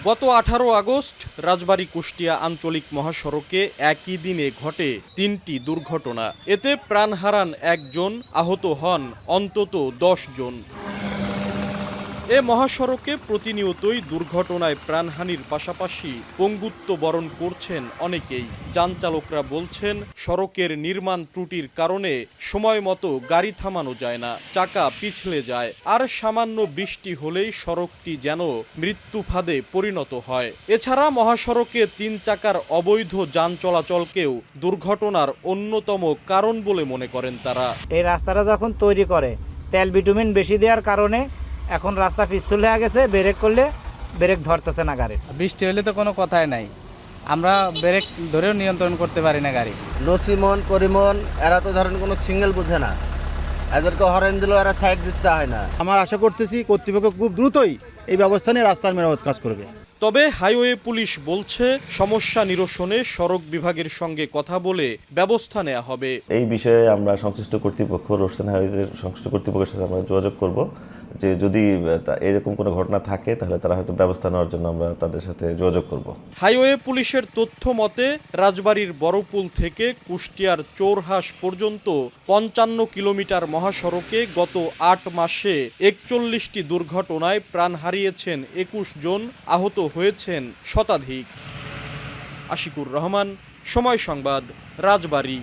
গত 18 আগস্ট রাজবাড়ী কুষ্টিয়া আঞ্চলিক মহাসড়কে একই দিনে ঘটে 3টি দুর্ঘটনা। এতে প্রাণ হারান 1 জন, আহত হন অন্তত 10 জন। এ মহাসড়কে প্রতিনিয়তই দুর্ঘটনায় প্রাণহানির পাশাপাশি পঙ্গুত্ব বরণ করছেন অনেকেই। যানচালকরা বলছেন, সড়কের নির্মাণ ত্রুটির কারণে সময় মতো গাড়ি থামানো যায় না, চাকা পিছলে যায়, আর সামান্য বৃষ্টি হলেই সড়কটি যেন মৃত্যু ফাঁদে পরিণত হয়। এছাড়া মহাসড়কে 3 চাকার অবৈধ যান চলাচলকেও দুর্ঘটনার অন্যতম কারণ বলে মনে করেন তারা। এই রাস্তাটা যখন তৈরি করে তেল বিটুমিন বেশি দেওয়ার কারণে এখন রাস্তা পিছল হয়ে গেছে, ব্রেক করলে ব্রেক ধরতেছে না গাড়ি। বৃষ্টি হলে তো কোনো কথাই নাই, আমরা ব্রেক ধরেও নিয়ন্ত্রণ করতে পারি না গাড়ি। নসিমন পরিমন এরা তো ধরেন কোনো সিঙ্গেল বোঝে না, এদেরকে হরেন দিলেও এরা সাইড দিতে হয় না। আমার আশা করতেছি কর্তৃপক্ষ খুব দ্রুতই এই ব্যবস্থা নিয়ে রাস্তার মেরামত কাজ করবে। তবে হাইওয়ে পুলিশ বলছে, সমস্যা নিরসনে সড়ক বিভাগের সঙ্গে কথা বলে ব্যবস্থা নেওয়া হবে। এই বিষয়ে আমরা সংশ্লিষ্ট কর্তৃপক্ষ, রোডসাইড হাইওয়েজের সংশ্লিষ্ট কর্তৃপক্ষের সাথে আমরা যোগাযোগ করব, যে যদি এরকম কোনো ঘটনা থাকে তাহলে তারা হয়তো ব্যবস্থা নেওয়ার জন্য আমরা তাদের সাথে যোগাযোগ করব। হাইওয়ে পুলিশের তথ্য মতে রাজবাড়ীর বড়পুল থেকে কুষ্টিয়ার চোরহাস পর্যন্ত 55 কিলোমিটার মহাসড়কে গত 8 মাসে 41টি দুর্ঘটনায় প্রাণ হারিয়েছেন 21 জন, আহত হয়েছেন শতাধিক। আশিকুর রহমান, সময় সংবাদ, রাজবাড়ী।